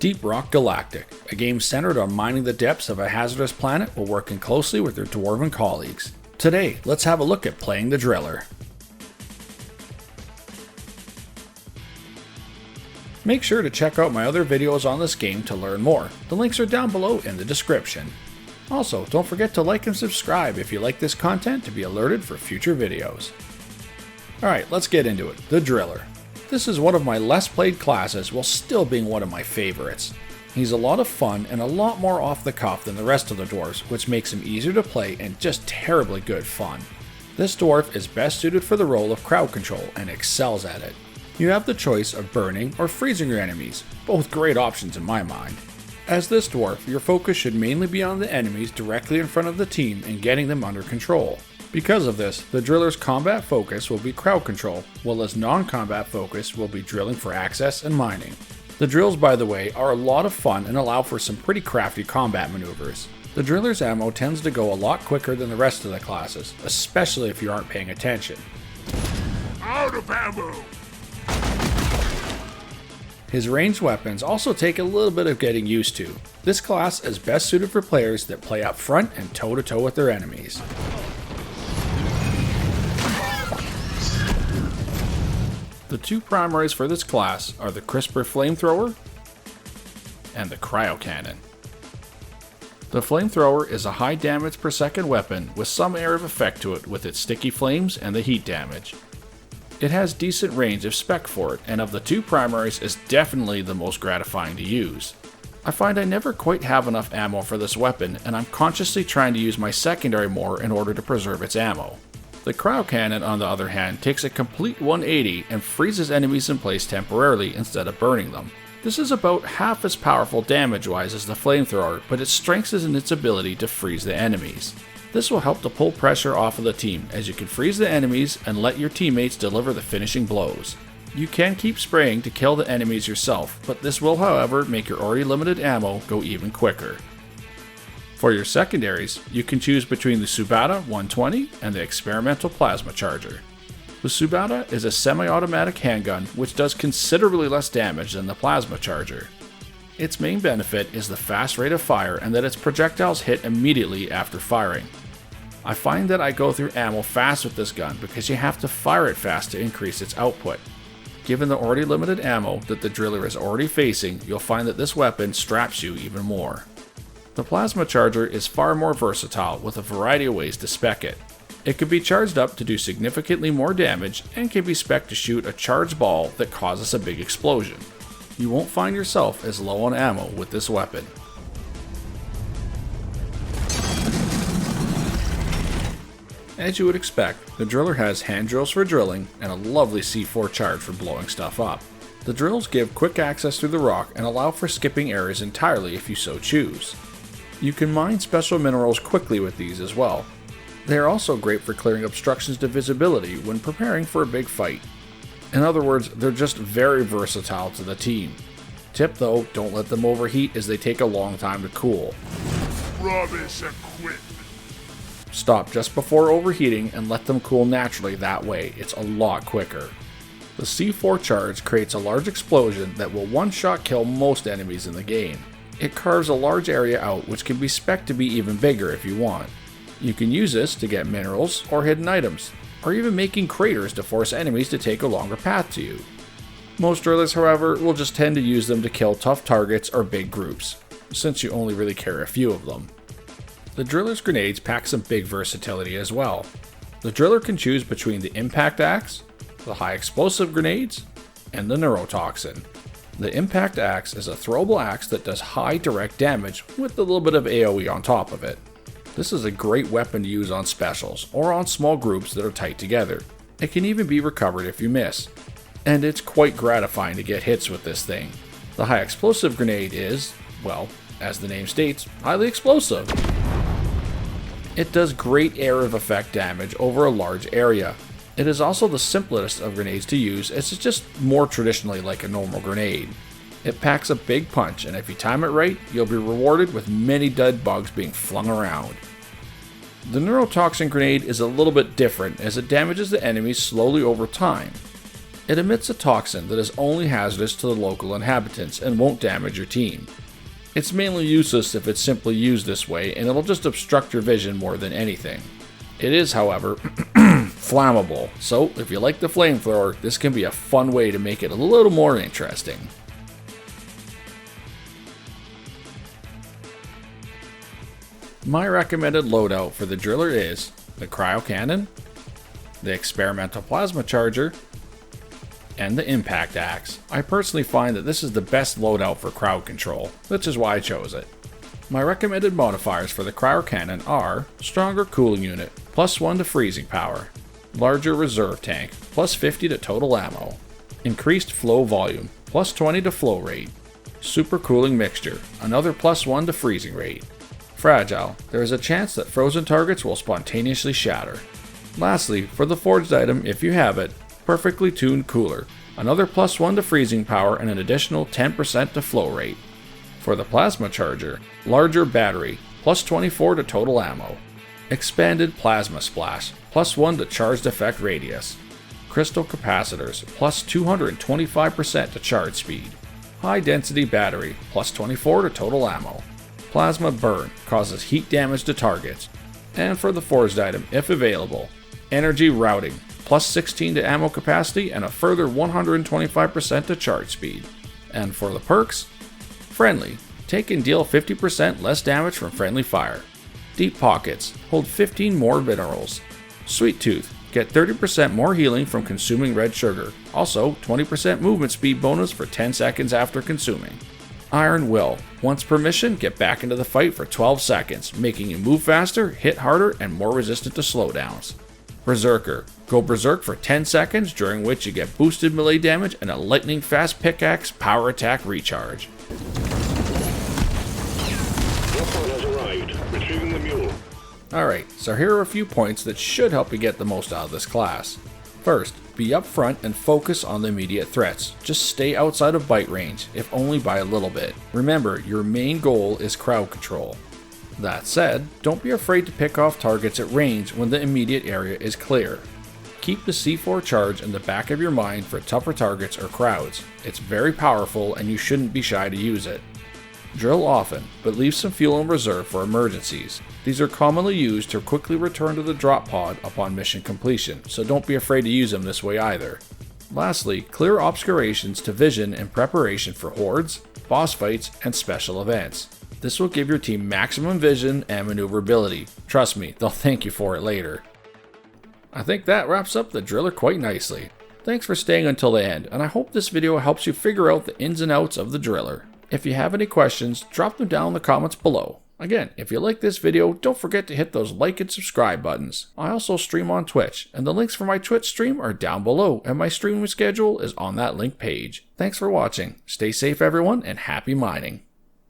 Deep Rock Galactic, a game centered on mining the depths of a hazardous planet while working closely with their dwarven colleagues. Today, let's have a look at playing the Driller. Make sure to check out my other videos on this game to learn more. The links are down below in the description. Also, don't forget to like and subscribe if you like this content to be alerted for future videos. Alright, let's get into it. The Driller. This is one of my less played classes while still being one of my favorites. He's a lot of fun and a lot more off the cuff than the rest of the dwarves, which makes him easier to play and just terribly good fun. This dwarf is best suited for the role of crowd control and excels at it. You have the choice of burning or freezing your enemies, both great options in my mind. As this dwarf, your focus should mainly be on the enemies directly in front of the team and getting them under control. Because of this, the Driller's combat focus will be crowd control, while his non-combat focus will be drilling for access and mining. The drills, by the way, are a lot of fun and allow for some pretty crafty combat maneuvers. The Driller's ammo tends to go a lot quicker than the rest of the classes, especially if you aren't paying attention. Out of ammo! His ranged weapons also take a little bit of getting used to. This class is best suited for players that play up front and toe-to-toe with their enemies. The two primaries for this class are the Crisper Flamethrower and the Cryo Cannon. The Flamethrower is a high damage per second weapon with some air of effect to it with its sticky flames and the heat damage. It has decent range of spec for it, and of the two primaries is definitely the most gratifying to use. I find I never quite have enough ammo for this weapon, and I'm consciously trying to use my secondary more in order to preserve its ammo. The Cryo Cannon, on the other hand, takes a complete 180 and freezes enemies in place temporarily instead of burning them. This is about half as powerful damage-wise as the Flamethrower, but its strength is in its ability to freeze the enemies. This will help to pull pressure off of the team, as you can freeze the enemies and let your teammates deliver the finishing blows. You can keep spraying to kill the enemies yourself, but this will, however, make your already limited ammo go even quicker. For your secondaries, you can choose between the Subata 120 and the Experimental Plasma Charger. The Subata is a semi-automatic handgun which does considerably less damage than the Plasma Charger. Its main benefit is the fast rate of fire and that its projectiles hit immediately after firing. I find that I go through ammo fast with this gun because you have to fire it fast to increase its output. Given the already limited ammo that the Driller is already facing, you'll find that this weapon straps you even more. The Plasma Charger is far more versatile with a variety of ways to spec it. It can be charged up to do significantly more damage and can be spec'd to shoot a charged ball that causes a big explosion. You won't find yourself as low on ammo with this weapon. As you would expect, the Driller has hand drills for drilling and a lovely C4 charge for blowing stuff up. The drills give quick access through the rock and allow for skipping areas entirely if you so choose. You can mine special minerals quickly with these as well. They are also great for clearing obstructions to visibility when preparing for a big fight. In other words, they're just very versatile to the team. Tip though, don't let them overheat as they take a long time to cool. Rubbish equipment. Stop just before overheating and let them cool naturally that way, it's a lot quicker. The C4 charge creates a large explosion that will one-shot kill most enemies in the game. It carves a large area out which can be spec'd to be even bigger if you want. You can use this to get minerals or hidden items, or even making craters to force enemies to take a longer path to you. Most drillers, however, will just tend to use them to kill tough targets or big groups, since you only really carry a few of them. The Driller's grenades pack some big versatility as well. The Driller can choose between the Impact Axe, the High Explosive Grenades, and the Neurotoxin. The Impact Axe is a throwable axe that does high direct damage with a little bit of AoE on top of it. This is a great weapon to use on specials or on small groups that are tight together. It can even be recovered if you miss. And it's quite gratifying to get hits with this thing. The High Explosive Grenade is, well, as the name states, highly explosive. It does great area of effect damage over a large area. It is also the simplest of grenades to use as it's just more traditionally like a normal grenade. It packs a big punch, and if you time it right, you'll be rewarded with many dead bugs being flung around. The Neurotoxin grenade is a little bit different as it damages the enemies slowly over time. It emits a toxin that is only hazardous to the local inhabitants and won't damage your team. It's mainly useless if it's simply used this way, and it'll just obstruct your vision more than anything. It is, however, flammable, so if you like the flamethrower, this can be a fun way to make it a little more interesting. My recommended loadout for the driller is the cryo cannon, the experimental plasma charger, and the impact axe. I personally find that this is the best loadout for crowd control, which is why I chose it. My recommended modifiers for the cryo cannon are stronger cooling unit, +1 to freezing power, larger reserve tank, +50 to total ammo, increased flow volume, +20 to flow rate, super cooling mixture, another +1 to freezing rate. Fragile, there is a chance that frozen targets will spontaneously shatter. Lastly, for the forged item, if you have it, perfectly tuned cooler, another +1 to freezing power and an additional 10% to flow rate. For the plasma charger, larger battery, +24 to total ammo. Expanded plasma splash, +1 to charged effect radius. Crystal capacitors, +225% to charge speed. High density battery, +24 to total ammo. Plasma burn, causes heat damage to targets. And for the forged item, if available, energy routing, +16 to ammo capacity and a further 125% to charge speed. And for the perks, friendly, take and deal 50% less damage from friendly fire. Deep pockets, hold 15 more minerals. Sweet tooth, get 30% more healing from consuming red sugar. Also, 20% movement speed bonus for 10 seconds after consuming. Iron Will, once per mission, get back into the fight for 12 seconds, making you move faster, hit harder, and more resistant to slowdowns. Berserker, go berserk for 10 seconds, during which you get boosted melee damage and a lightning fast pickaxe power attack recharge. Alright, so here are a few points that should help you get the most out of this class. First, be upfront and focus on the immediate threats. Just stay outside of bite range, if only by a little bit. Remember, your main goal is crowd control. That said, don't be afraid to pick off targets at range when the immediate area is clear. Keep the C4 charge in the back of your mind for tougher targets or crowds. It's very powerful and you shouldn't be shy to use it. Drill often, but leave some fuel in reserve for emergencies. These are commonly used to quickly return to the drop pod upon mission completion, so don't be afraid to use them this way either. Lastly, clear obscurations to vision in preparation for hordes, boss fights, and special events. This will give your team maximum vision and maneuverability. Trust me, they'll thank you for it later. I think that wraps up the driller quite nicely. Thanks for staying until the end, and I hope this video helps you figure out the ins and outs of the driller. If you have any questions, drop them down in the comments below. Again, if you like this video, don't forget to hit those like and subscribe buttons. I also stream on Twitch, and the links for my Twitch stream are down below, and my streaming schedule is on that link page. Thanks for watching. Stay safe everyone, and happy mining.